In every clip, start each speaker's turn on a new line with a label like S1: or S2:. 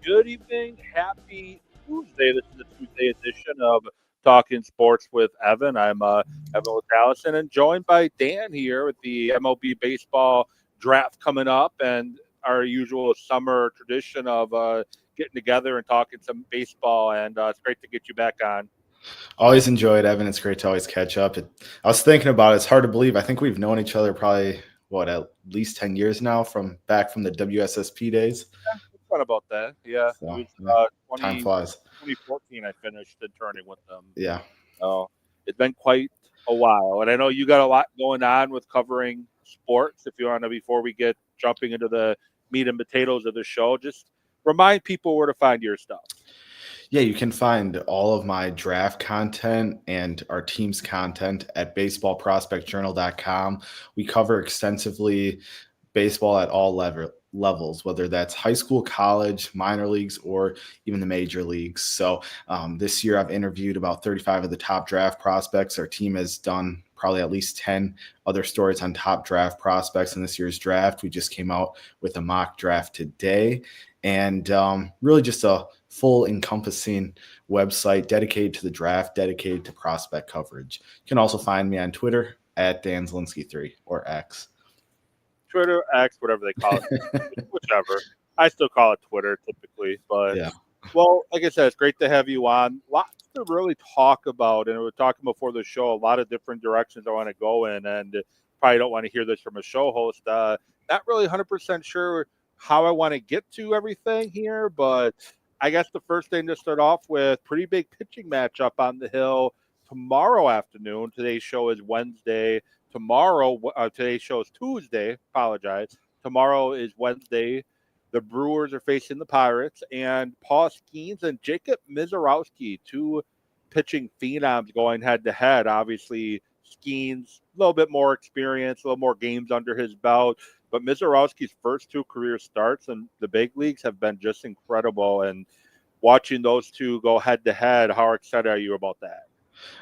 S1: Good evening. Happy Tuesday. This is the Tuesday edition of Talking Sports with Evan. I'm Evan with Allison and joined by Dan here with the MLB baseball draft coming up and our usual summer tradition of getting together and talking some baseball. And it's great to get you back on.
S2: Always enjoy it, Evan. It's great to always catch up. I was thinking about it. It's hard to believe. I think we've known each other probably, at least 10 years now from the WSSP days.
S1: What's fun about that? Yeah, it
S2: So,
S1: was
S2: yeah, time flies.
S1: 2014 I finished interning with them.
S2: Yeah.
S1: So it's been quite a while, and I know you got a lot going on with covering sports. If you want to, before we get jumping into the meat and potatoes of the show, just remind people where to find your stuff.
S2: Yeah, you can find all of my draft content and our team's content at baseballprospectjournal.com. We cover extensively baseball at all levels, whether that's high school, college, minor leagues, or even the major leagues. So this year I've interviewed about 35 of the top draft prospects. Our team has done probably at least 10 other stories on top draft prospects in this year's draft. We just came out with a mock draft today, and really just a full encompassing website dedicated to the draft, dedicated to prospect coverage. You can also find me on Twitter at Dan Zielinski3 or X.
S1: Twitter, X, whatever they call it, whichever. I still call it Twitter typically, but
S2: Yeah.
S1: well, like I said, it's great to have you on. Lots to really talk about, and we were talking before the show. A lot of different directions I want to go in, and probably don't want to hear this from a show host. Not really 100% sure how I want to get to everything here, but I guess the first thing to start off with, pretty big pitching matchup on the hill tomorrow afternoon. Today's show is Wednesday. Today's show is Tuesday. Apologize. Tomorrow is Wednesday. The Brewers are facing the Pirates, and Paul Skeens and Jacob Misiorowski, two pitching phenoms going head to head. Obviously, Skeens a little bit more experience, a little more games under his belt, but Misiorowski's first two career starts in the big leagues have been just incredible. And watching those two go head to head, how excited are you about that?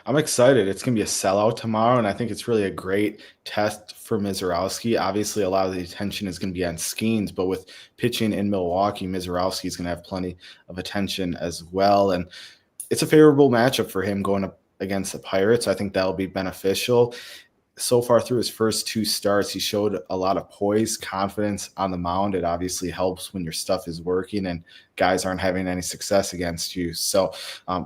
S2: I'm excited. It's going to be a sellout tomorrow, and I think it's really a great test for Misiorowski. Obviously, a lot of the attention is going to be on Skeens, but with pitching in Milwaukee, Misiorowski is going to have plenty of attention as well. And it's a favorable matchup for him going up against the Pirates. I think that'll be beneficial. So far through his first two starts, he showed a lot of poise, confidence on the mound. It obviously helps when your stuff is working and guys aren't having any success against you. So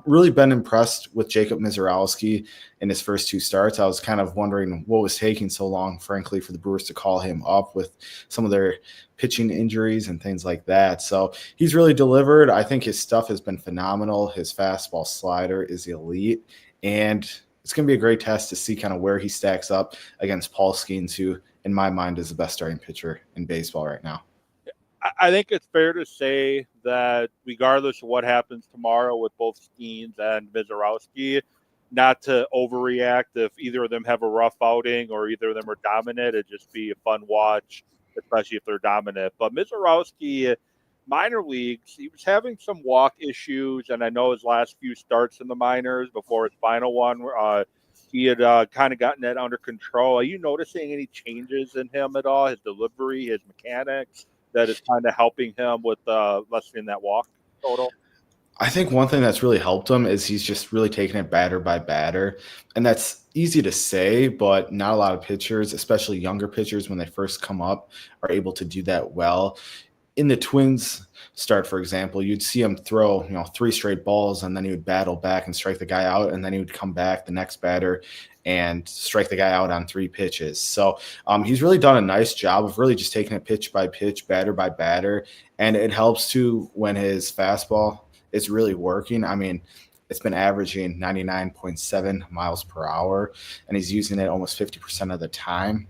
S2: really been impressed with Jacob Misiorowski in his first two starts. I was kind of wondering what was taking so long, frankly, for the Brewers to call him up with some of their pitching injuries and things like that. So he's really delivered. I think his stuff has been phenomenal. His fastball slider is elite, and it's going to be a great test to see kind of where he stacks up against Paul Skeens, who, in my mind, is the best starting pitcher in baseball right now.
S1: I think it's fair to say that regardless of what happens tomorrow with both Skeens and Misiorowski, not to overreact if either of them have a rough outing or either of them are dominant. It'd just be a fun watch, especially if they're dominant. But Misiorowski, minor leagues, he was having some walk issues, and I know his last few starts in the minors before his final one, he had kind of gotten that under control. Are you noticing any changes in him at all? His delivery, his mechanics, that is kind of helping him with lessening that walk total?
S2: I think one thing that's really helped him is he's just really taken it batter by batter. And that's easy to say, but not a lot of pitchers, especially younger pitchers, when they first come up, are able to do that well. In the Twins start, for example, you'd see him throw, 3 straight balls, and then he would battle back and strike the guy out, and then he would come back the next batter and strike the guy out on 3 pitches. So he's really done a nice job of really just taking it pitch by pitch, batter by batter, and it helps too when his fastball is really working. I mean, it's been averaging 99.7 miles per hour, and he's using it almost 50% of the time.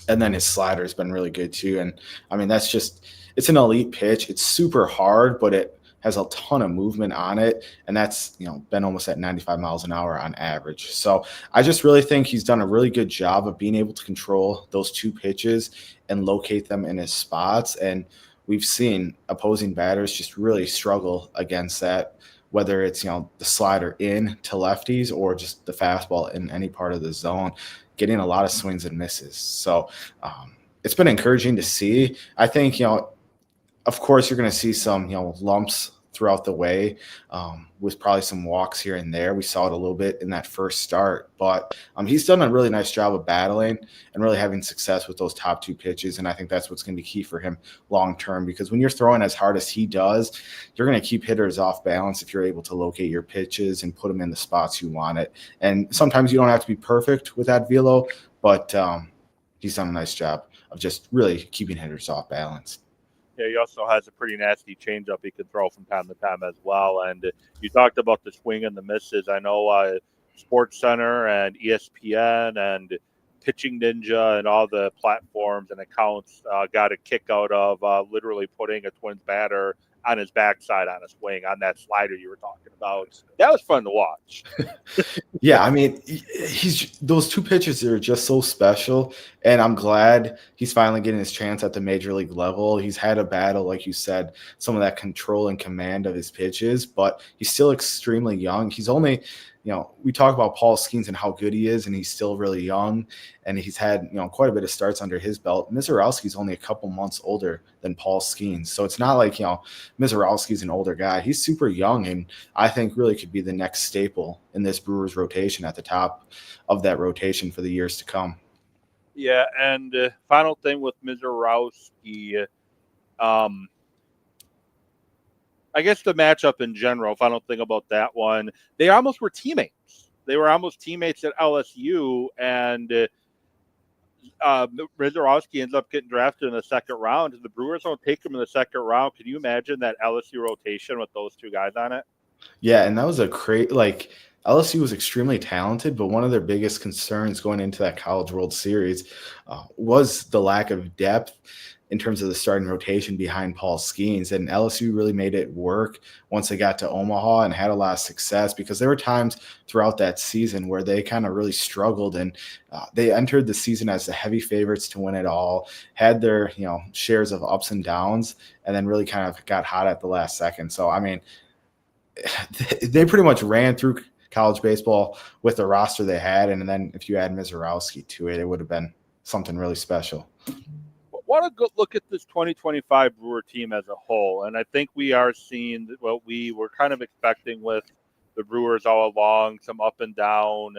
S2: And then his slider has been really good too. And I mean, it's an elite pitch. It's super hard, but it has a ton of movement on it. And that's, been almost at 95 miles an hour on average. So I just really think he's done a really good job of being able to control those 2 pitches and locate them in his spots. And we've seen opposing batters just really struggle against that, whether it's, the slider in to lefties or just the fastball in any part of the zone, getting a lot of swings and misses. So it's been encouraging to see. I think, Of course, you're going to see some, lumps throughout the way, with probably some walks here and there. We saw it a little bit in that first start, but he's done a really nice job of battling and really having success with those top two pitches. And I think that's what's going to be key for him long term, because when you're throwing as hard as he does, you're going to keep hitters off balance if you're able to locate your pitches and put them in the spots you want it. And sometimes you don't have to be perfect with that velo, but he's done a nice job of just really keeping hitters off balance.
S1: Yeah, he also has a pretty nasty changeup he can throw from time to time as well. And you talked about the swing and the misses. I know Sports Center and ESPN and Pitching Ninja and all the platforms and accounts got a kick out of literally putting a Twins batter on his backside on a swing on that slider you were talking about. That was fun to watch.
S2: Yeah, I mean, those two pitches are just so special, and I'm glad he's finally getting his chance at the major league level. He's had a battle, like you said, some of that control and command of his pitches, but he's still extremely young. He's only, we talk about Paul Skeens and how good he is, and he's still really young, and he's had, quite a bit of starts under his belt. Mizorowski's only a couple months older than Paul Skeens, so it's not like, Mizorowski's an older guy. He's super young, and I think really could be the next staple in this Brewers rotation at the top of that rotation for the years to come.
S1: Yeah, and final thing with Mizorowski, I guess the matchup in general, final thing about that one, they almost were teammates. They were almost teammates at LSU, and Mizorowski ends up getting drafted in the second round. The Brewers don't take him in the second round. Can you imagine that LSU rotation with those two guys on it?
S2: Yeah, and that was LSU was extremely talented, but one of their biggest concerns going into that College World Series was the lack of depth in terms of the starting rotation behind Paul Skeens. And LSU really made it work once they got to Omaha and had a lot of success, because there were times throughout that season where they kind of really struggled, and they entered the season as the heavy favorites to win it all, had their, shares of ups and downs, and then really kind of got hot at the last second. So, I mean, they pretty much ran through college baseball with the roster they had, and then if you add Mizorowski to it, it would have been something really special.
S1: What a good look at this 2025 Brewer team as a whole, and I think we are seeing what we were kind of expecting with the Brewers all along, some up and down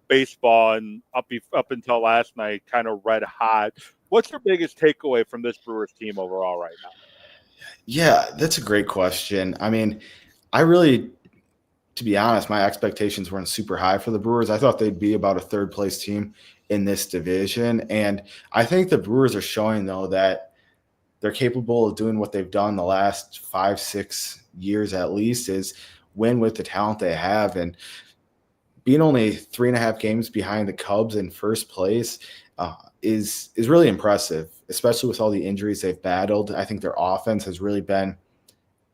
S1: baseball, and up until last night, kind of red hot. What's your biggest takeaway from this Brewers team overall right now?
S2: Yeah, that's a great question. I mean, to be honest, my expectations weren't super high for the Brewers. I thought they'd be about a third place team in this division. And I think the Brewers are showing, though, that they're capable of doing what they've done the last 5-6 years at least, is win with the talent they have. And being only 3.5 games behind the Cubs in first place is really impressive, especially with all the injuries they've battled. I think their offense has really been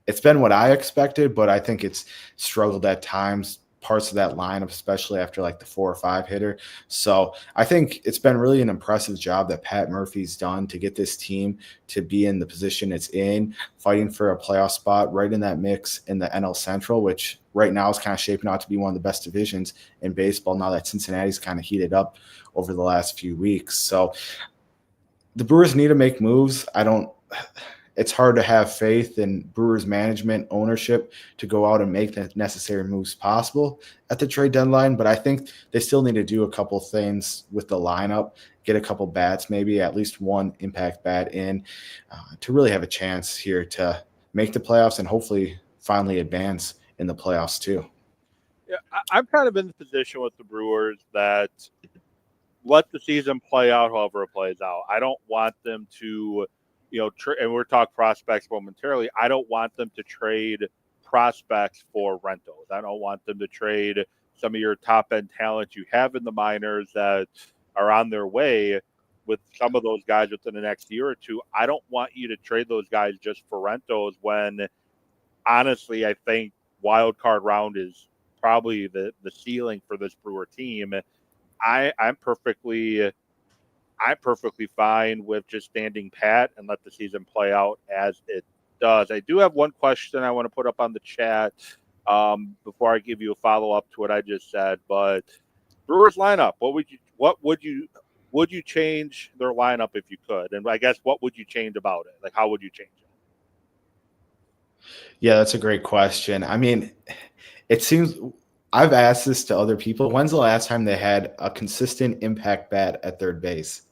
S2: what I expected, but I think it's struggled at times, parts of that lineup, especially after like the 4 or 5 hitter. So I think it's been really an impressive job that Pat Murphy's done to get this team to be in the position it's in, fighting for a playoff spot right in that mix in the NL Central, which right now is kind of shaping out to be one of the best divisions in baseball now that Cincinnati's kind of heated up over the last few weeks. So the Brewers need to make moves. It's hard to have faith in Brewers management, ownership to go out and make the necessary moves possible at the trade deadline. But I think they still need to do a couple things with the lineup, get a couple bats, maybe at least one impact bat in to really have a chance here to make the playoffs and hopefully finally advance in the playoffs too.
S1: Yeah, I'm kind of in the position with the Brewers that let the season play out however it plays out. I don't want them to and we're talking prospects momentarily. I don't want them to trade prospects for rentals. I don't want them to trade some of your top end talent you have in the minors that are on their way with some of those guys within the next year or two. I don't want you to trade those guys just for rentals when honestly, I think wild card round is probably the ceiling for this Brewer team. I'm perfectly fine with just standing pat and let the season play out as it does. I do have one question I want to put up on the chat before I give you a follow up to what I just said. But Brewers lineup, what would you change their lineup if you could? And I guess what would you change about it? Like, how would you change it?
S2: Yeah, that's a great question. I mean, it seems I've asked this to other people. When's the last time they had a consistent impact bat at third base?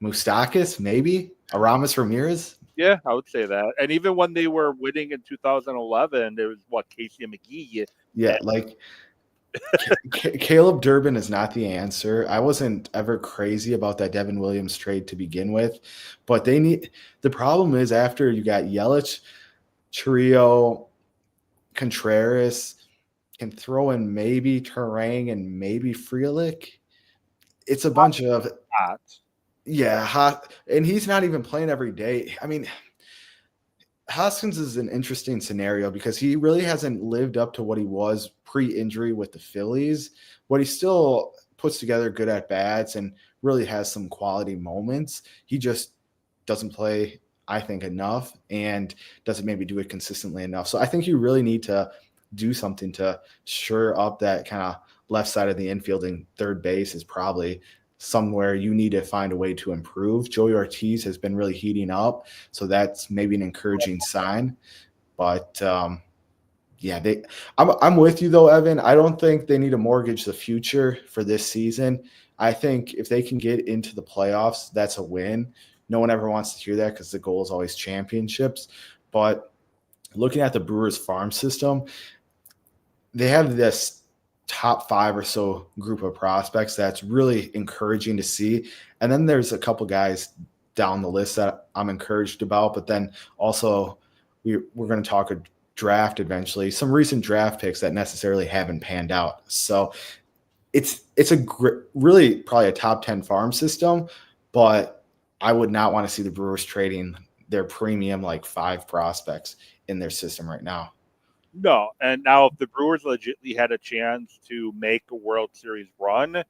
S2: Moustakis, maybe? Aramis Ramirez?
S1: Yeah, I would say that. And even when they were winning in 2011, there was Casey and McGee.
S2: Yeah, like Caleb Durbin is not the answer. I wasn't ever crazy about that Devin Williams trade to begin with, but the problem is after you got Yelich, Trio, Contreras, can throw in maybe Terang and maybe Frelick. It's a bunch of
S1: hot.
S2: Yeah, hot, and he's not even playing every day. I mean, Hoskins is an interesting scenario because he really hasn't lived up to what he was pre-injury with the Phillies, but he still puts together good at-bats and really has some quality moments. He just doesn't play, I think, enough and doesn't maybe do it consistently enough. So I think you really need to do something to shore up that kind of left side of the infield, and third base is probably somewhere you need to find a way to improve. Joey Ortiz has been really heating up, so that's maybe an encouraging sign. But yeah, I'm with you though, Evan. I don't think they need to mortgage the future for this season. I think if they can get into the playoffs, that's a win. No one ever wants to hear that because the goal is always championships. But looking at the Brewers farm system, they have this top 5 or so group of prospects that's really encouraging to see. And then there's a couple guys down the list that I'm encouraged about, but then also we're going to talk a draft eventually, some recent draft picks that necessarily haven't panned out. So it's really probably a top 10 farm system, but I would not want to see the Brewers trading their premium like 5 prospects in their system right now.
S1: No, and now if the Brewers legitimately had a chance to make a World Series run,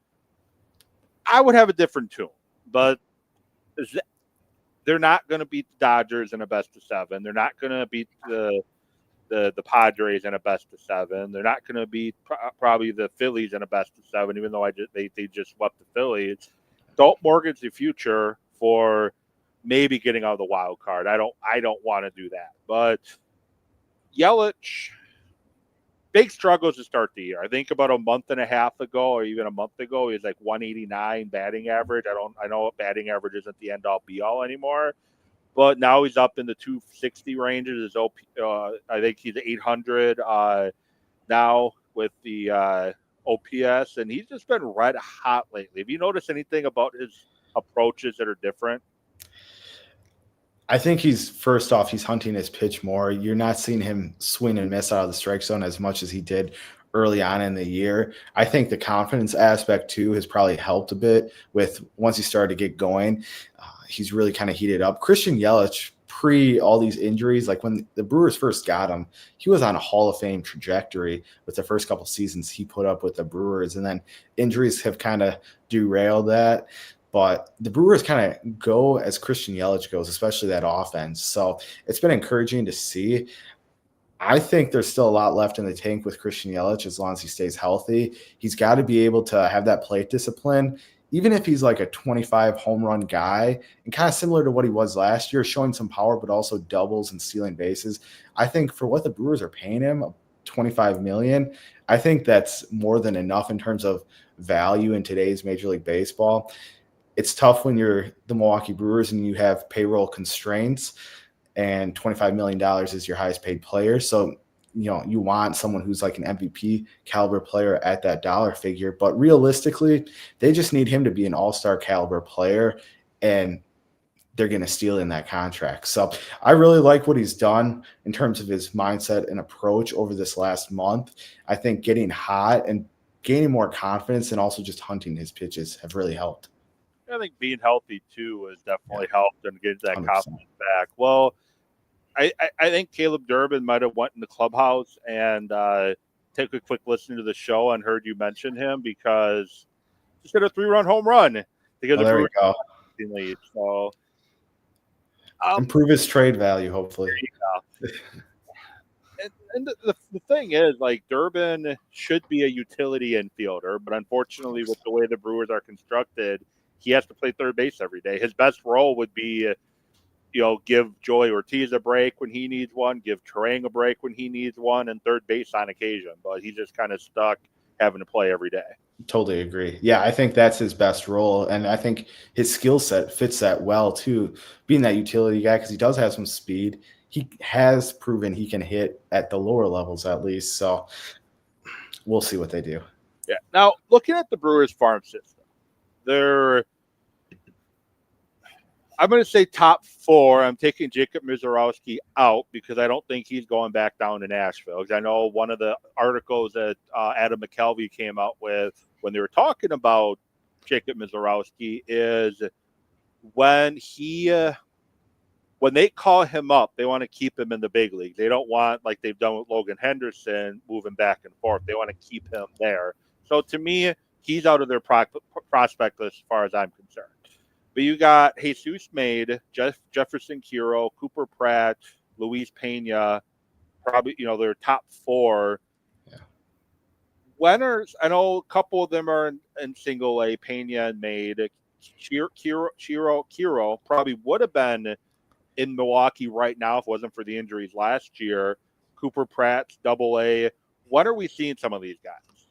S1: I would have a different tune. But they're not going to beat the Dodgers in a best of 7. They're not going to beat the Padres in a best of 7. They're not going to beat probably the Phillies in a best of 7, even though they just swept the Phillies. Don't mortgage the future for maybe getting out of the wild card. I don't want to do that, but Yelich, big struggles to start the year. I think about a month and a half ago, or even a month ago, he was like 189 batting average. I know batting average isn't the end all be all anymore, but now he's up in the 260 ranges. His OP, I think he's 800 now with the OPS, and he's just been red hot lately. Have you noticed anything about his approaches that are different?
S2: I think he's hunting his pitch more. You're not seeing him swing and miss out of the strike zone as much as he did early on in the year. I think the confidence aspect too has probably helped a bit with once he started to get going. He's really kind of heated up. Christian Yelich, pre all these injuries, like when the Brewers first got him, he was on a Hall of Fame trajectory with the first couple seasons he put up with the Brewers, and then injuries have kind of derailed that. But the Brewers kind of go as Christian Yelich goes, especially that offense. So it's been encouraging to see. I think there's still a lot left in the tank with Christian Yelich as long as he stays healthy. He's got to be able to have that plate discipline, even if he's like a 25 home run guy and kind of similar to what he was last year, showing some power, but also doubles and stealing bases. I think for what the Brewers are paying him, $25 million, I think that's more than enough in terms of value in today's Major League Baseball. It's tough when you're the Milwaukee Brewers and you have payroll constraints and $25 million is your highest paid player. So, you want someone who's like an MVP caliber player at that dollar figure. But realistically, they just need him to be an all-star caliber player, and they're going to steal in that contract. So I really like what he's done in terms of his mindset and approach over this last month. I think getting hot and gaining more confidence and also just hunting his pitches have really helped.
S1: I think being healthy too has definitely helped and getting that
S2: 100%.
S1: confidence back. Well, I think Caleb Durbin might have went in the clubhouse and take a quick listen to the show and heard you mention him because just hit a 3-run home run to get the
S2: there you go.
S1: Lead. So
S2: improve his trade value, hopefully.
S1: And the thing is, like, Durbin should be a utility infielder, but unfortunately, with the way the Brewers are constructed, he has to play third base every day. His best role would be, give Joey Ortiz a break when he needs one, give Terang a break when he needs one, and third base on occasion. But he's just kind of stuck having to play every day.
S2: Totally agree. Yeah, I think that's his best role, and I think his skill set fits that well too, being that utility guy because he does have some speed. He has proven he can hit at the lower levels at least, so we'll see what they do.
S1: Yeah. Now, looking at the Brewers farm system, they're I'm going to say top 4. I'm taking Jacob Mizorowski out because I don't think he's going back down to Nashville. Because I know one of the articles that Adam McKelvey came out with when they were talking about Jacob Mizorowski is when they call him up, they want to keep him in the big league. They don't want, like they've done with Logan Henderson, moving back and forth. They want to keep him there. So to me, he's out of their prospect list as far as I'm concerned. But you got Jesus Made, Jefferson Kiro, Cooper Pratt, Luis Pena, probably, their top 4.
S2: Yeah.
S1: Winners, I know a couple of them are in single A, Pena and Made. Kiro probably would have been in Milwaukee right now if it wasn't for the injuries last year. Cooper Pratt's double A. When are we seeing some of these guys?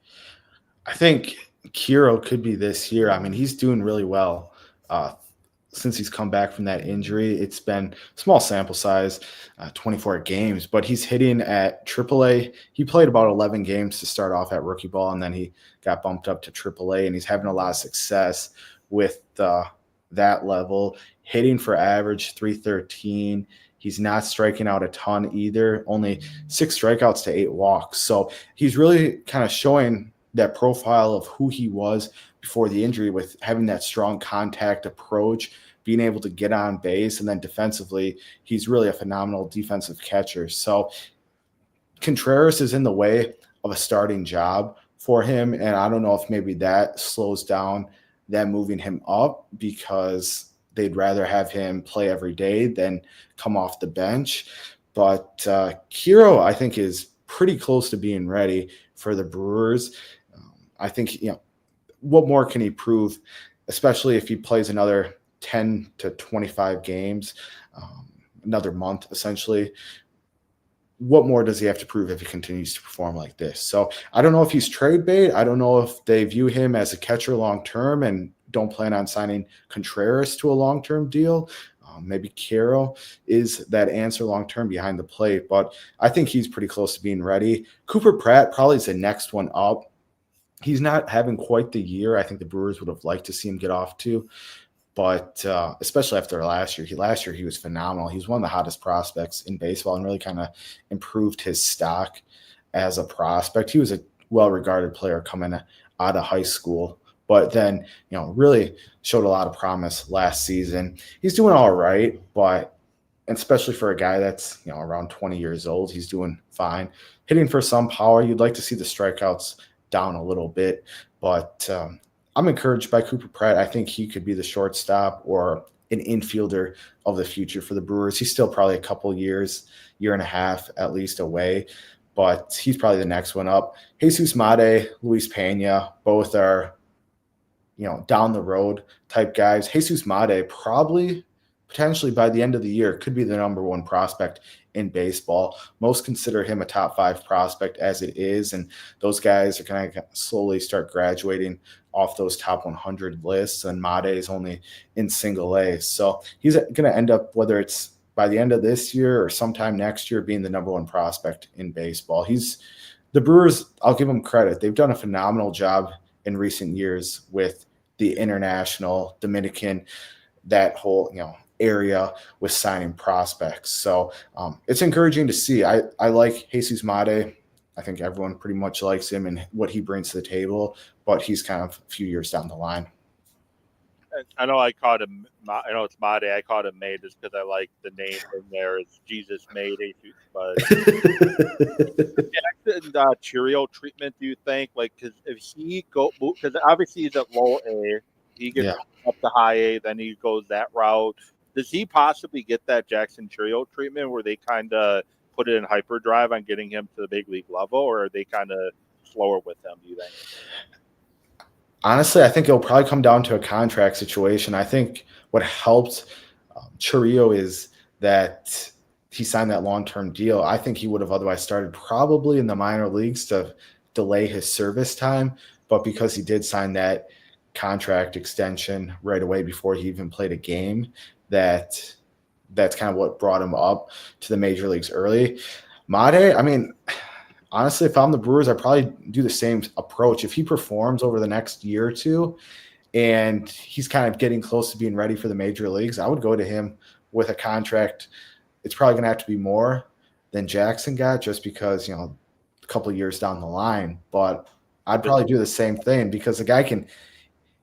S2: I think Kiro could be this year. I mean, he's doing really well. Since he's come back from that injury, it's been small sample size, 24 games, but he's hitting at AAA. He played about 11 games to start off at rookie ball, and then he got bumped up to AAA, and he's having a lot of success with that level, hitting for average 313. He's not striking out a ton either, only 6 strikeouts to 8 walks. So he's really kind of showing that profile of who he was before the injury with having that strong contact approach, being able to get on base, and then defensively, he's really a phenomenal defensive catcher. So Contreras is in the way of a starting job for him, and I don't know if maybe that slows down them moving him up because they'd rather have him play every day than come off the bench. But Kiro, I think, is pretty close to being ready for the Brewers. I think, what more can he prove, especially if he plays another 10 to 25 games, another month, essentially. What more does he have to prove if he continues to perform like this? So I don't know if he's trade bait. I don't know if they view him as a catcher long-term and don't plan on signing Contreras to a long-term deal. Maybe Kiro is that answer long-term behind the plate, but I think he's pretty close to being ready. Cooper Pratt probably is the next one up. He's not having quite the year I think the Brewers would have liked to see him get off to, but especially after last year. Last year he was phenomenal. He was one of the hottest prospects in baseball and really kind of improved his stock as a prospect. He was a well-regarded player coming out of high school, but then, really showed a lot of promise last season. He's doing all right, but especially for a guy that's, around 20 years old, he's doing fine. Hitting for some power. You'd like to see the strikeouts down a little bit, but I'm encouraged by Cooper Pratt. I think he could be the shortstop or an infielder of the future for the Brewers. He's still probably a couple years, year and a half at least away, but he's probably the next one up. Jesus Made, Luis Pena, both are, down the road type guys. Jesus Made probably potentially by the end of the year could be the number 1 prospect in baseball. Most consider him a top 5 prospect as it is, and those guys are going to slowly start graduating off those top 100 lists, and Made is only in single A. So he's going to end up, whether it's by the end of this year or sometime next year, being the number 1 prospect in baseball. The Brewers, I'll give them credit. They've done a phenomenal job in recent years with the international, Dominican, that whole, area with signing prospects. So it's encouraging to see. I like Jesus Made. I think everyone pretty much likes him and what he brings to the table, but he's kind of a few years down the line.
S1: I know I called him, I know it's Made. I called him Made just because I like the name in there. It's Jesus Made. But Jackson Cheerio treatment, do you think? Like, because if he because obviously he's at low A, he gets up to high A, then he goes that route. Does he possibly get that Jackson Cheerio treatment where they kind of put it in hyperdrive on getting him to the big league level, or are they kind of slower with him, do you think?
S2: Honestly, I think it'll probably come down to a contract situation. I think what helped Chiriot is that he signed that long-term deal. I think he would have otherwise started probably in the minor leagues to delay his service time, but because he did sign that contract extension right away before he even played a game, that's kind of what brought him up to the major leagues early. Made, I mean, honestly, if I'm the Brewers, I'd probably do the same approach. If he performs over the next year or two and he's kind of getting close to being ready for the major leagues, I would go to him with a contract. It's probably going to have to be more than Jackson got just because, a couple of years down the line. But I'd probably do the same thing because the guy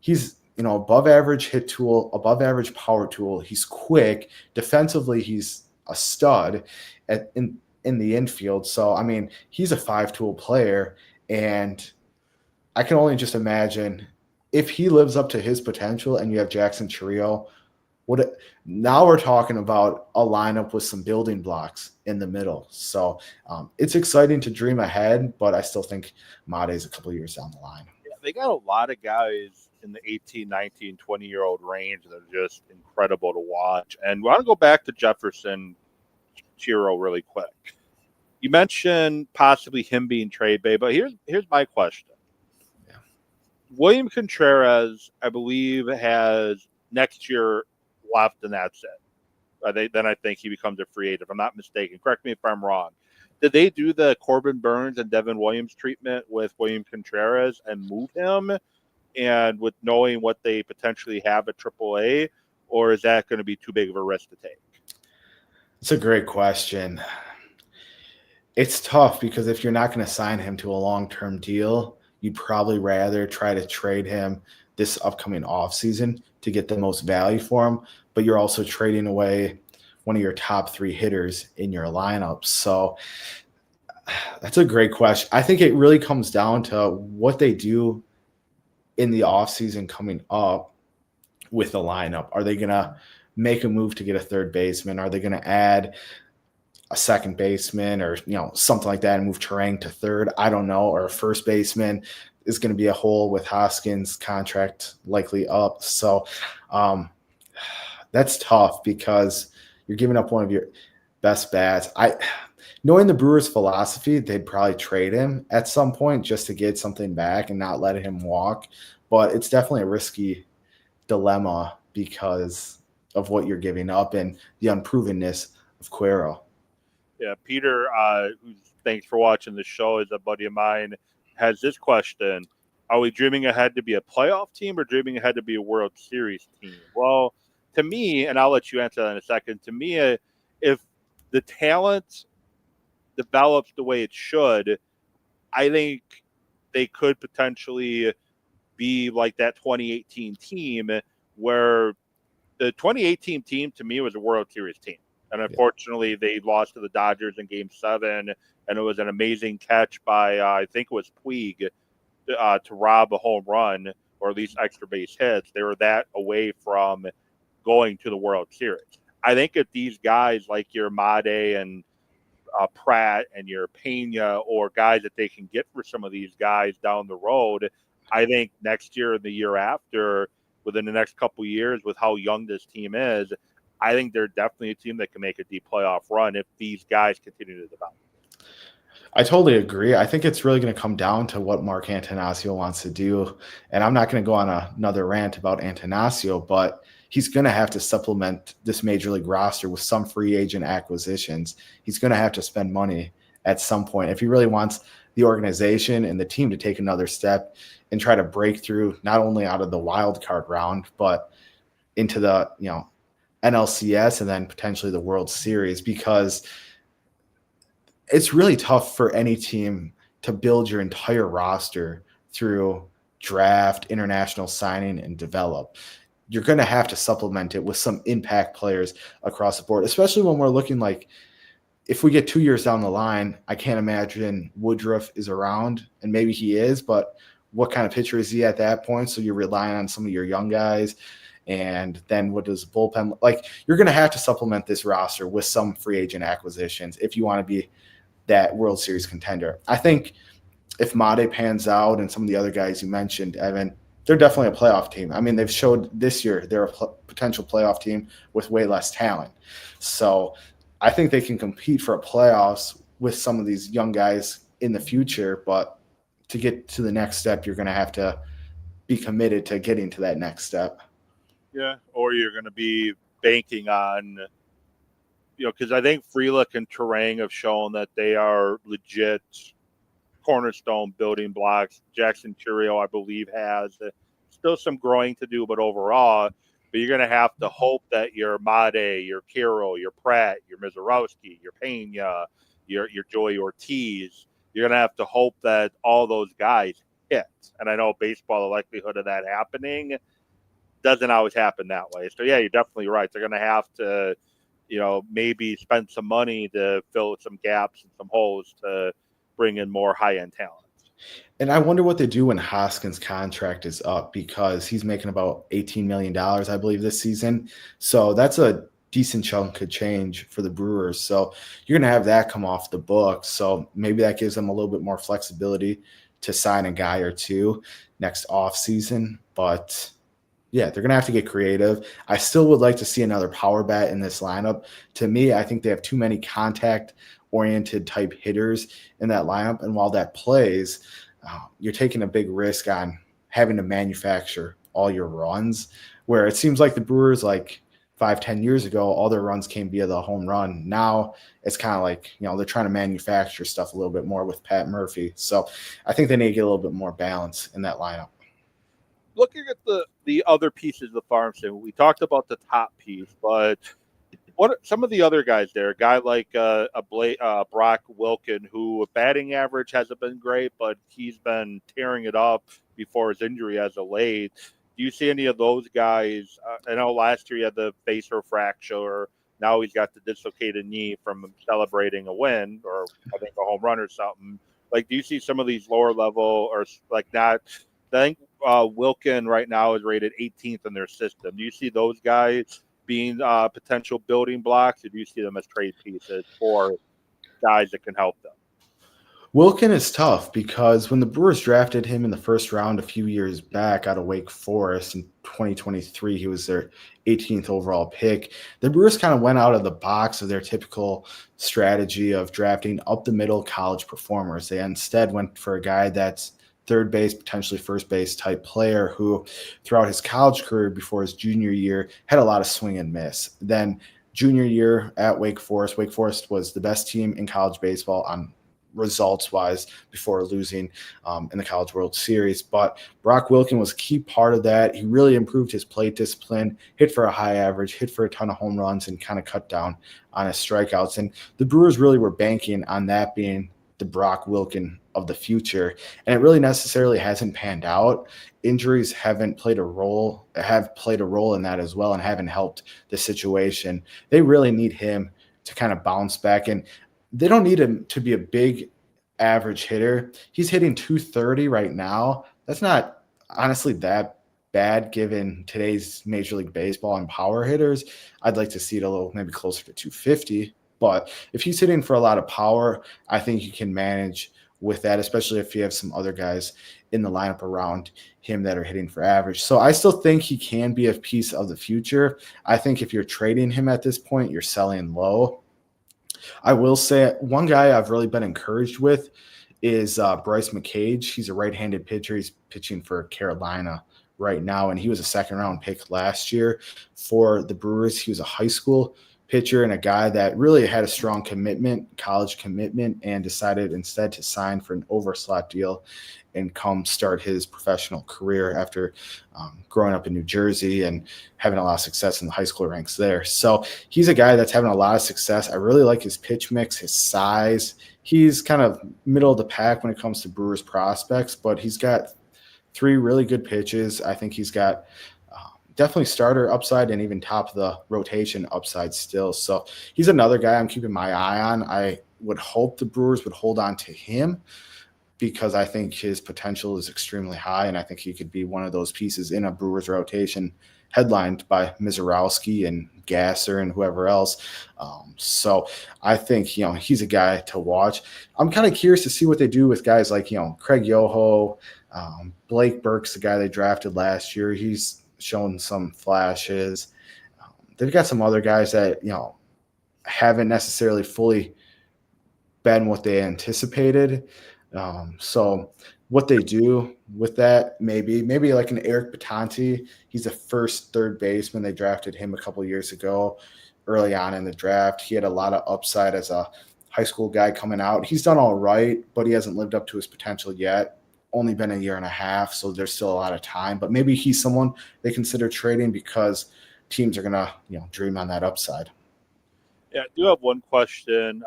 S2: he's above average hit tool, above average power tool. He's quick. Defensively, he's a stud in the infield. So, I mean, he's a 5-tool player, and I can only just imagine if he lives up to his potential and you have Jackson Chiriot, now we're talking about a lineup with some building blocks in the middle. So it's exciting to dream ahead, but I still think Made's a couple of years down the line.
S1: Yeah, they got a lot of guys in the 18, 19, 20-year-old range that are just incredible to watch. And we want to go back to Jefferson Chiriot really quick. You mentioned possibly him being trade bait, but here's my question.
S2: Yeah.
S1: William Contreras, I believe, has next year left, and that's it. Then I think he becomes a free agent, if I'm not mistaken. Correct me if I'm wrong. Did they do the Corbin Burns and Devin Williams treatment with William Contreras and move him, and with knowing what they potentially have at AAA, or is that going to be too big of a risk to take?
S2: It's a great question. It's tough because if you're not going to sign him to a long-term deal, you'd probably rather try to trade him this upcoming offseason to get the most value for him, but you're also trading away one of your top 3 hitters in your lineup. So that's a great question. I think it really comes down to what they do in the offseason coming up with the lineup. Are they going to make a move to get a third baseman? Are they going to add a second baseman or something like that and move Terang to third? I don't know. Or a first baseman is going to be a hole with Hoskins' contract likely up. So that's tough because you're giving up one of your best bats. Knowing the Brewers' philosophy, they'd probably trade him at some point just to get something back and not let him walk. But it's definitely a risky dilemma because of what you're giving up and the unprovenness of Cuero.
S1: Yeah, Peter, thanks for watching the show, is a buddy of mine, has this question. Are we dreaming ahead to be a playoff team or dreaming ahead to be a World Series team? Well, to me, and I'll let you answer that in a second, to me, if the talent develops the way it should, I think they could potentially be like that 2018 team, where the 2018 team to me was a World Series team. And unfortunately, they lost to the Dodgers in Game 7, and it was an amazing catch by, I think it was Puig, to rob a home run, or at least extra base hits. They were that away from going to the World Series. I think if these guys like your Made and Pratt and your Pena, or guys that they can get for some of these guys down the road, I think next year and the year after, within the next couple of years, with how young this team is, I think they're definitely a team that can make a deep playoff run if these guys continue to develop.
S2: I totally agree. I think it's really going to come down to what Mark Attanasio wants to do. And I'm not going to go on another rant about Attanasio, but he's going to have to supplement this major league roster with some free agent acquisitions. He's going to have to spend money at some point if he really wants the organization and the team to take another step and try to break through not only out of the wild card round, but into the, NLCS and then potentially the World Series, because it's really tough for any team to build your entire roster through draft, international signing, and develop. You're going to have to supplement it with some impact players across the board, especially when we're looking like if we get 2 years down the line, I can't imagine Woodruff is around, and maybe he is, but what kind of pitcher is he at that point? So you're relying on some of your young guys. And then what does the bullpen like? You're going to have to supplement this roster with some free agent acquisitions if you want to be that World Series contender. I think if Made pans out and some of the other guys you mentioned, Evan, they're definitely a playoff team. I mean, they've showed this year they're a potential playoff team with way less talent. So I think they can compete for a playoffs with some of these young guys in the future. But to get to the next step, you're going to have to be committed to getting to that next step.
S1: Yeah, or you're going to be banking on, because I think Frelick and Terang have shown that they are legit cornerstone building blocks. Jackson Churio, I believe, has still some growing to do, but overall, you're going to have to hope that your Made, your Carroll, your Pratt, your Mizorowski, your Pena, your Joey Ortiz, you're going to have to hope that all those guys hit. And I know baseball, the likelihood of that happening doesn't always happen that way. So, yeah, you're definitely right. They're going to have to, maybe spend some money to fill some gaps and some holes to bring in more high-end talent.
S2: And I wonder what they do when Hoskins' contract is up, because he's making about $18 million, I believe, this season. So that's a decent chunk of change for the Brewers. So you're going to have that come off the books. So maybe that gives them a little bit more flexibility to sign a guy or two next offseason. But yeah, they're going to have to get creative. I still would like to see another power bat in this lineup. To me, I think they have too many contact-oriented type hitters in that lineup. And while that plays, you're taking a big risk on having to manufacture all your runs, where it seems like the Brewers, like 5-10 years ago, all their runs came via the home run. Now it's kind of like, they're trying to manufacture stuff a little bit more with Pat Murphy. So I think they need to get a little bit more balance in that lineup.
S1: Looking at the other pieces of the farm system, we talked about the top piece, but what are some of the other guys there? A guy like Brock Wilken, who batting average hasn't been great, but he's been tearing it up before his injury as of late. Do you see any of those guys? I know last year he had the facial fracture. Now he's got the dislocated knee from celebrating a win, or I think a home run or something. Like, do you see some of these lower level or like that? I think Wilken right now is rated 18th in their system. Do you see those guys being potential building blocks, or do you see them as trade pieces for guys that can help them?
S2: Wilken is tough because when the Brewers drafted him in the first round a few years back out of Wake Forest in 2023, he was their 18th overall pick. The Brewers kind of went out of the box of their typical strategy of drafting up the middle college performers. They instead went for a guy that's third base, potentially first base type player who throughout his college career before his junior year had a lot of swing and miss. Then junior year at Wake Forest was the best team in college baseball on results-wise before losing in the College World Series. But Brock Wilken was a key part of that. He really improved his plate discipline, hit for a high average, hit for a ton of home runs, and kind of cut down on his strikeouts. And the Brewers really were banking on that being the Brock Wilken of the future, and it really necessarily hasn't panned out. Injuries have played a role in that as well, and haven't helped the situation. They really need him to kind of bounce back, and they don't need him to be a big average hitter. He's hitting 230 right now. That's not honestly that bad given today's Major League Baseball and power hitters. I'd like to see it a little maybe closer to 250. But if he's hitting for a lot of power, I think you can manage with that, especially if you have some other guys in the lineup around him that are hitting for average. So I still think he can be a piece of the future. I think if you're trading him at this point, you're selling low. I will say one guy I've really been encouraged with is Bryce McCage. He's a right-handed pitcher. He's pitching for Carolina right now, and he was a second-round pick last year for the Brewers. He was a high school pitcher and a guy that really had a strong college commitment, and decided instead to sign for an overslot deal and come start his professional career after growing up in New Jersey and having a lot of success in the high school ranks there. So he's a guy that's having a lot of success. I really like his pitch mix, his size. He's kind of middle of the pack when it comes to Brewers prospects, but he's got 3 really good pitches. I think he's got definitely starter upside and even top of the rotation upside still. So he's another guy I'm keeping my eye on. I would hope the Brewers would hold on to him, because I think his potential is extremely high, and I think he could be one of those pieces in a Brewers rotation headlined by Mizorowski and Gasser and whoever else. So I think, he's a guy to watch. I'm kind of curious to see what they do with guys like, Craig Yoho, Blake Burke's the guy they drafted last year. He's shown some flashes. They've got some other guys that, haven't necessarily fully been what they anticipated. So what they do with that, maybe like an Eric Batanti. He's a first third baseman. They drafted him a couple of years ago early on in the draft. He had a lot of upside as a high school guy coming out. He's done all right, but he hasn't lived up to his potential yet. Only been a year and a half, so there's still a lot of time. But maybe he's someone they consider trading because teams are going to, dream on that upside.
S1: Yeah, I do have one question.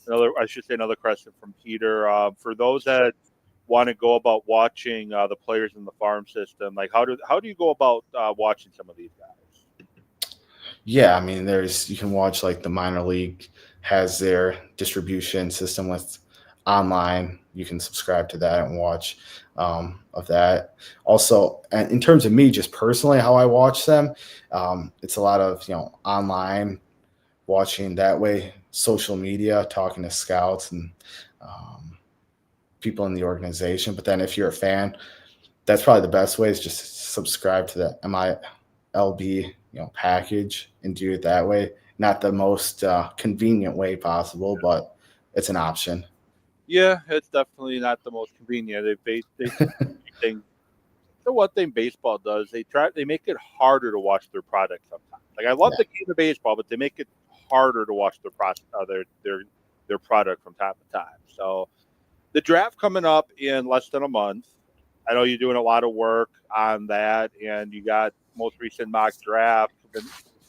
S1: Another question from Peter. For those that want to go about watching the players in the farm system, like how do you go about watching some of these guys?
S2: Yeah, I mean, you can watch like the minor league has their distribution system with online. You can subscribe to that and watch of that. Also, and in terms of me, just personally, how I watch them, it's a lot of online watching that way, social media, talking to scouts and people in the organization. But then if you're a fan, that's probably the best way is just subscribe to the MLB package and do it that way. Not the most convenient way possible, but it's an option.
S1: Yeah, it's definitely not the most convenient. The one thing baseball does, they make it harder to watch their product sometimes. Like I love the game of baseball, but they make it harder to watch their product from time to time. So the draft coming up in less than a month. I know you're doing a lot of work on that, and you got most recent mock draft,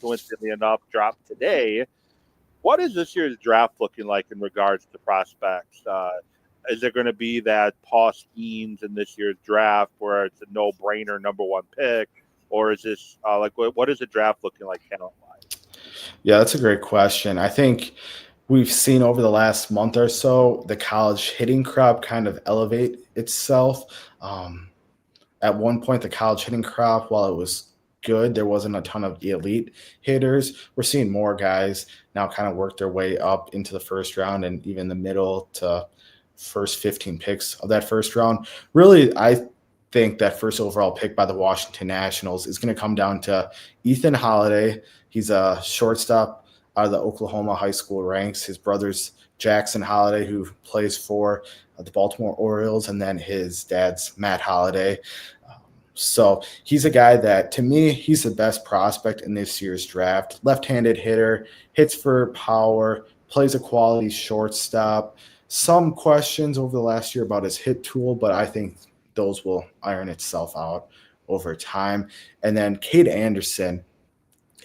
S1: coincidentally enough, dropped today. What is this year's draft looking like in regards to prospects? Is there going to be that Paul Skeens in this year's draft where it's a no-brainer number one pick, or is this what is the draft looking like talent-wise?
S2: Yeah, that's a great question. I think we've seen over the last month or so the college hitting crop kind of elevate itself. At one point, the college hitting crop, while it was good, there wasn't a ton of elite hitters. We're seeing more guys now kind of work their way up into the first round and even the middle to first 15 picks of that first round. Really, I think that first overall pick by the Washington Nationals is going to come down to Ethan Holiday. He's a shortstop out of the Oklahoma high school ranks. His brother's Jackson Holiday, who plays for the Baltimore Orioles, and then his dad's Matt Holiday. So he's a guy that, to me, he's the best prospect in this year's draft. Left-handed hitter, hits for power, plays a quality shortstop. Some questions over the last year about his hit tool, but I think those will iron itself out over time. And then Cade Anderson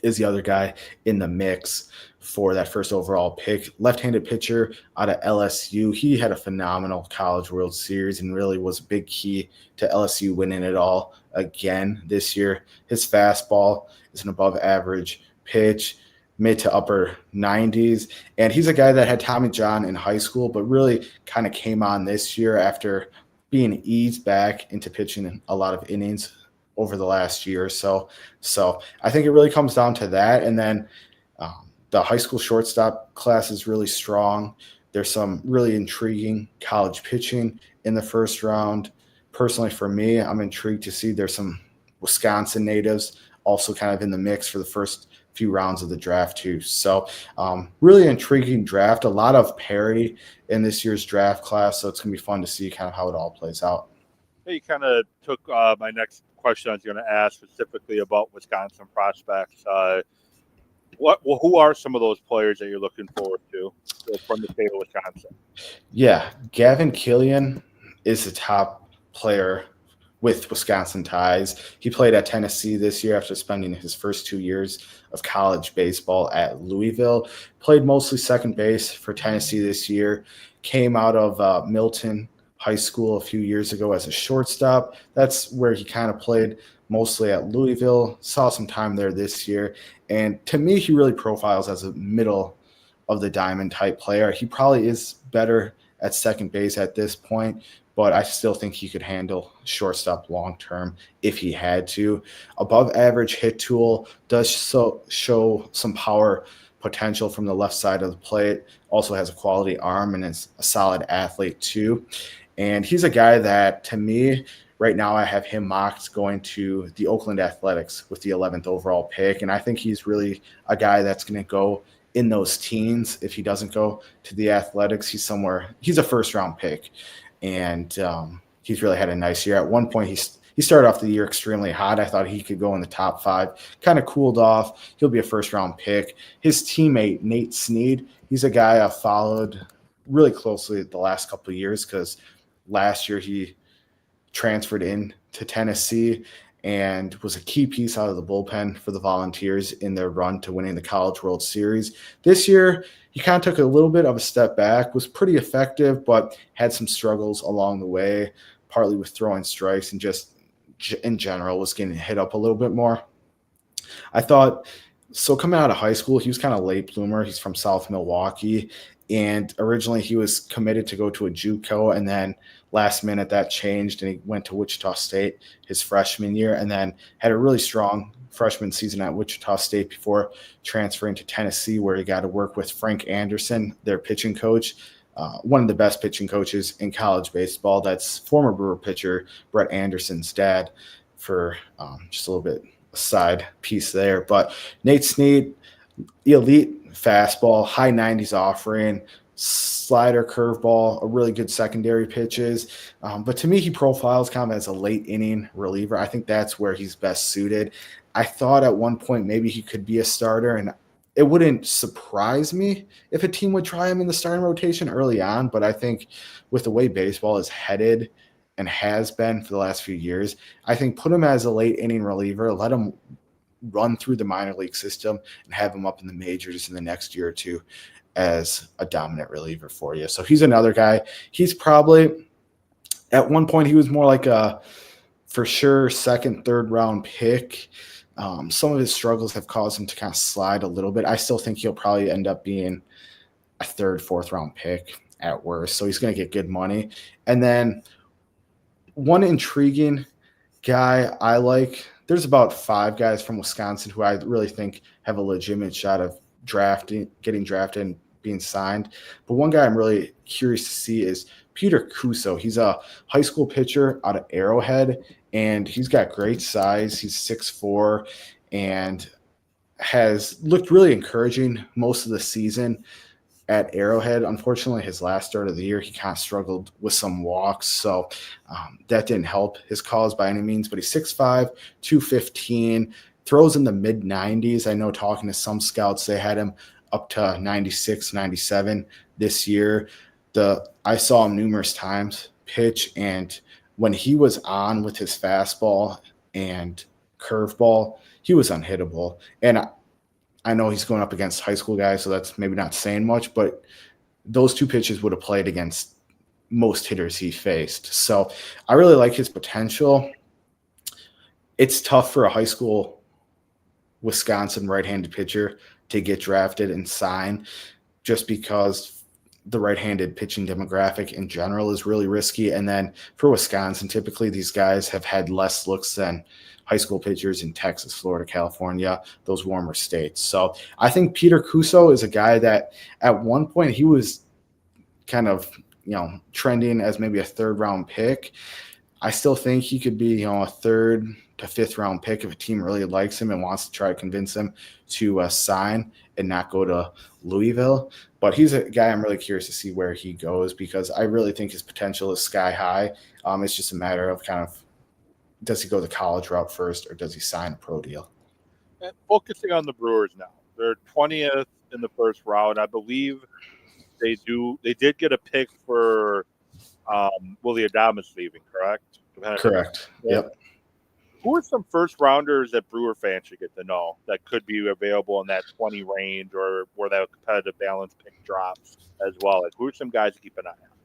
S2: is the other guy in the mix for that first overall pick. Left-handed pitcher out of LSU. He had a phenomenal College World Series and really was a big key to LSU winning it all again this year. His fastball is an above-average pitch, mid to upper 90s. And he's a guy that had Tommy John in high school, but really kind of came on this year after being eased back into pitching a lot of innings over the last year or so. So I think it really comes down to that. And then the high school shortstop class is really strong. There's some really intriguing college pitching in the first round. Personally, for me, I'm intrigued to see there's some Wisconsin natives also kind of in the mix for the first few rounds of the draft too. So really intriguing draft, a lot of parity in this year's draft class. So it's going to be fun to see kind of how it all plays out.
S1: You kind of took my next question I was going to ask specifically about Wisconsin prospects. Who are some of those players that you're looking forward to from the state of Wisconsin?
S2: Yeah, Gavin Killian is the top player with Wisconsin ties. He played at Tennessee this year after spending his first 2 years of college baseball at Louisville. Played mostly second base for Tennessee this year. Came out of Milton High School a few years ago as a shortstop. That's where he kind of played mostly at Louisville. Saw some time there this year. And to me, he really profiles as a middle of the diamond type player. He probably is better at second base at this point, but I still think he could handle shortstop long term if he had to. Above average hit tool, does show some power potential from the left side of the plate, also has a quality arm and is a solid athlete too. And he's a guy that, to me, right now I have him mocked going to the Oakland Athletics with the 11th overall pick. And I think he's really a guy that's going to go in those teens. If he doesn't go to the Athletics, he's a first round pick. And he's really had a nice year. At one point, he started off the year extremely hot. I thought he could go in the top 5, kind of cooled off. He'll be a first round pick. His teammate, Nate Snead, he's a guy I've followed really closely the last couple of years because last year he transferred in to Tennessee and was a key piece out of the bullpen for the Volunteers in their run to winning the College World Series. This year, he kind of took a little bit of a step back, was pretty effective, but had some struggles along the way, partly with throwing strikes and just in general was getting hit up a little bit more. I thought, so coming out of high school, he was kind of late bloomer. He's from South Milwaukee, and originally he was committed to go to a JUCO, and then last minute that changed, and he went to Wichita State his freshman year, and then had a really strong freshman season at Wichita State before transferring to Tennessee, where he got to work with Frank Anderson, their pitching coach, one of the best pitching coaches in college baseball. That's former Brewer pitcher Brett Anderson's dad, for just a little bit side piece there. But Nate Snead, elite fastball, high 90s offering, slider, curveball, a really good secondary pitches. But to me, he profiles kind of as a late inning reliever. I think that's where he's best suited. I thought at one point maybe he could be a starter, and it wouldn't surprise me if a team would try him in the starting rotation early on. But I think with the way baseball is headed and has been for the last few years, I think put him as a late inning reliever, let him run through the minor league system and have him up in the majors in the next year or two as a dominant reliever for you. So he's another guy. He's probably, at one point, he was more like a for sure second, third round pick. Some of his struggles have caused him to kind of slide a little bit. I still think he'll probably end up being a third, fourth round pick at worst. So he's going to get good money. And then one intriguing guy I like, there's about 5 guys from Wisconsin who I really think have a legitimate shot of getting drafted and being signed. But one guy I'm really curious to see is Peter Cuso. He's a high school pitcher out of Arrowhead, and he's got great size. He's 6'4", and has looked really encouraging most of the season at Arrowhead. Unfortunately, his last start of the year, he kind of struggled with some walks, so that didn't help his cause by any means. But he's 6'5", 215, throws in the mid-90s. I know talking to some scouts, they had him up to 96, 97 this year. I saw him numerous times pitch, and when he was on with his fastball and curveball, he was unhittable. And I know he's going up against high school guys, so that's maybe not saying much, but those 2 pitches would have played against most hitters he faced. So I really like his potential. It's tough for a high school Wisconsin right-handed pitcher to get drafted and sign, just because the right-handed pitching demographic in general is really risky. And then for Wisconsin, typically these guys have had less looks than high school pitchers in Texas, Florida, California, those warmer states. So I think Peter Cuso is a guy that at one point he was kind of, trending as maybe a third round pick. I still think he could be, a third to fifth round pick if a team really likes him and wants to try to convince him to sign and not go to Louisville. But he's a guy I'm really curious to see where he goes, because I really think his potential is sky high. It's just a matter of kind of, does he go the college route first, or does he sign a pro deal?
S1: And focusing on the Brewers now, they're 20th in the first round. I believe they did get a pick for Willie Adames leaving, correct?
S2: Correct. Yep.
S1: Who are some first rounders that Brewer fans should get to know that could be available in that 20 range, or where that competitive balance pick drops as well? Like, who are some guys to keep an eye on?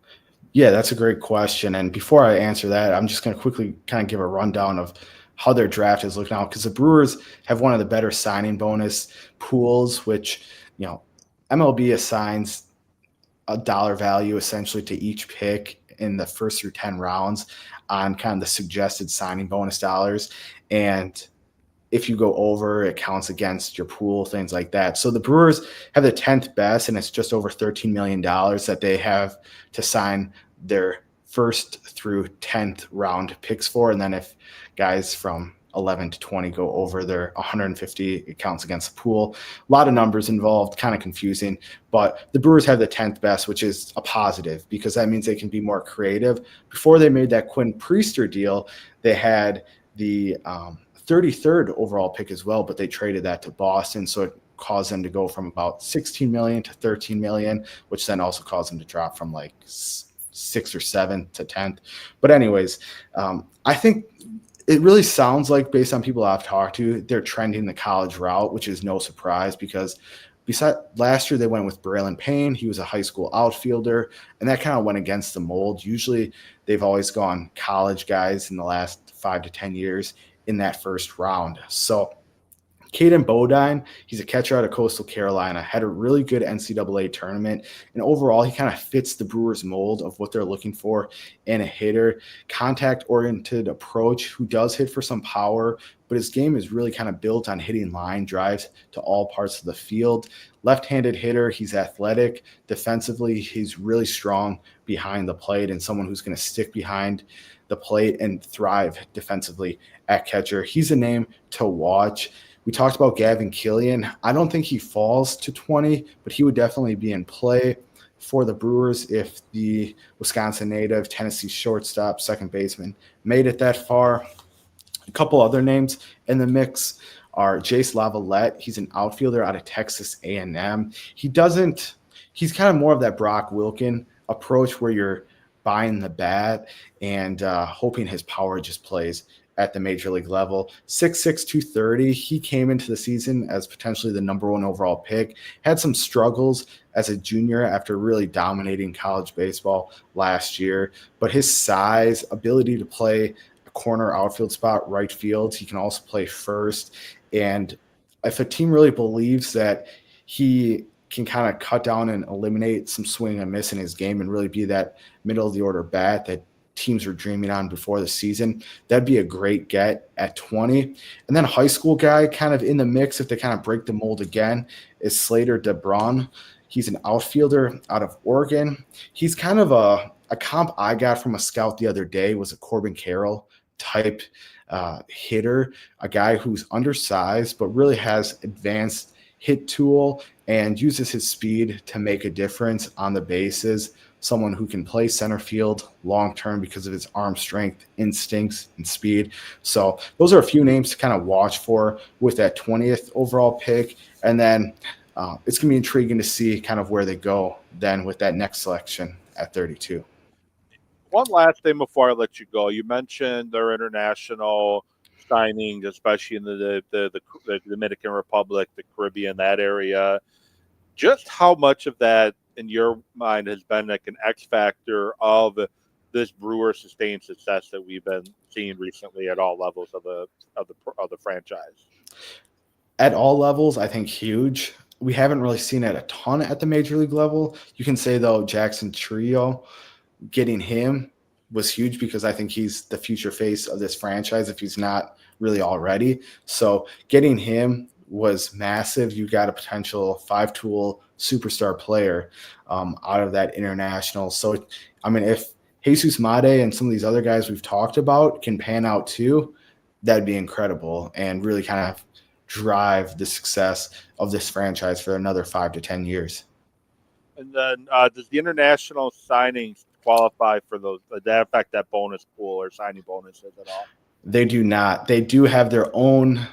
S2: Yeah, that's a great question. And before I answer that, I'm just going to quickly kind of give a rundown of how their draft is looking out, because the Brewers have one of the better signing bonus pools, which, MLB assigns a dollar value essentially to each pick in the first through 10 rounds on kind of the suggested signing bonus dollars. And if you go over, it counts against your pool, things like that. So the Brewers have the 10th best, and it's just over $13 million that they have to sign their first through 10th round picks for. And then if guys from 11 to 20 go over their 150, it counts against the pool. A lot of numbers involved, kind of confusing, but the Brewers have the 10th best, which is a positive because that means they can be more creative. Before they made that Quinn Priester deal, they had the 33rd overall pick as well, but they traded that to Boston. So it caused them to go from about 16 million to 13 million, which then also caused them to drop from like 6th or 7th to 10th. But anyways, I think it really sounds like, based on people I've talked to, they're trending the college route, which is no surprise because last year they went with Braylon Payne. He was a high school outfielder, and that kind of went against the mold. Usually they've always gone college guys in the last 5 to 10 years in that first round. So Caden Bodine, he's a catcher out of Coastal Carolina, had a really good NCAA tournament. And overall, he kind of fits the Brewers mold of what they're looking for in a hitter. Contact-oriented approach, who does hit for some power, but his game is really kind of built on hitting line drives to all parts of the field. Left-handed hitter, he's athletic. Defensively, he's really strong behind the plate and someone who's going to stick behind the plate and thrive defensively at catcher. He's a name to watch. We talked about Gavin Killian. I don't think he falls to 20, but he would definitely be in play for the Brewers if the Wisconsin native, Tennessee shortstop, second baseman made it that far. A couple other names in the mix are Jace Lavalette. He's an outfielder out of Texas A&M. He's kind of more of that Brock Wilken approach where you're buying the bat and hoping his power just plays at the major league level. 6'6", 230. He came into the season as potentially the number 1 overall pick. Had some struggles as a junior after really dominating college baseball last year. But his size, ability to play a corner outfield spot, right field, he can also play first. And if a team really believes that he can kind of cut down and eliminate some swing and miss in his game and really be that middle of the order bat that teams were dreaming on before the season, that'd be a great get at 20. And then a high school guy kind of in the mix, if they kind of break the mold again, is Slater DeBron. He's an outfielder out of Oregon. He's kind of a comp I got from a scout the other day, was a Corbin Carroll type hitter, a guy who's undersized but really has advanced hit tool and uses his speed to make a difference on the bases. Someone who can play center field long-term because of his arm strength, instincts, and speed. So those are a few names to kind of watch for with that 20th overall pick. And then it's going to be intriguing to see kind of where they go then with that next selection at 32.
S1: One last thing before I let you go. You mentioned their international signings, especially in the Dominican Republic, the Caribbean, that area. Just how much of that in your mind has been like an X factor of this Brewer sustained success that we've been seeing recently at all levels of the franchise?
S2: At all levels, I think huge. We haven't really seen it a ton at the major league level. You can say, though, Jackson Trio, getting him was huge because I think he's the future face of this franchise if he's not really already. So getting him was massive. You got a potential 5-tool superstar player out of that international. So, I mean, if Jesus Made and some of these other guys we've talked about can pan out too, that'd be incredible and really kind of drive the success of this franchise for another 5 to 10 years.
S1: And then does the international signings qualify for those? That affect that bonus pool or signing bonuses at all?
S2: They do not. They do have their own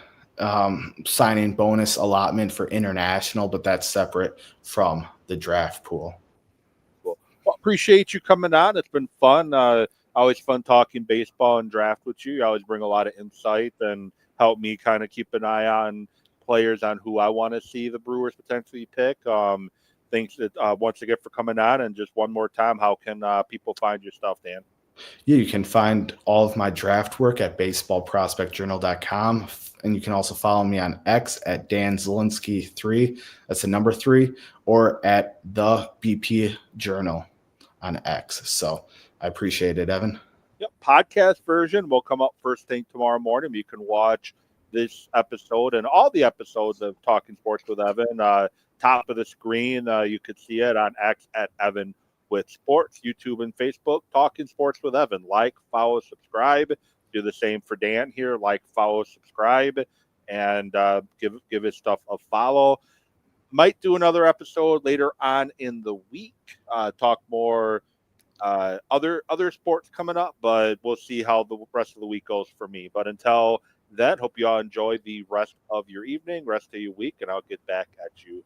S2: signing bonus allotment for international, but that's separate from the draft pool.
S1: Cool. Well, appreciate you coming on. It's been fun. Always fun talking baseball and draft with you. You always bring a lot of insight and help me kind of keep an eye on players on who I want to see the Brewers potentially pick. Thanks once again for coming on. And just one more time, how can people find your stuff, Dan?
S2: Yeah, you can find all of my draft work at baseballprospectjournal.com. And you can also follow me on X at Dan Zielinski3. That's the number 3, or at the BP Journal on X. So I appreciate it, Evan.
S1: Yep, podcast version will come up first thing tomorrow morning. You can watch this episode and all the episodes of Talking Sports with Evan. Top of the screen, you could see it on X at Evan with Sports, YouTube and Facebook. Talking Sports with Evan. Like, follow, subscribe. Do the same for Dan here. Like, follow, subscribe, and give his stuff a follow. Might do another episode later on in the week. Talk more other sports coming up, but we'll see how the rest of the week goes for me. But until then, hope you all enjoy the rest of your evening, rest of your week, and I'll get back at you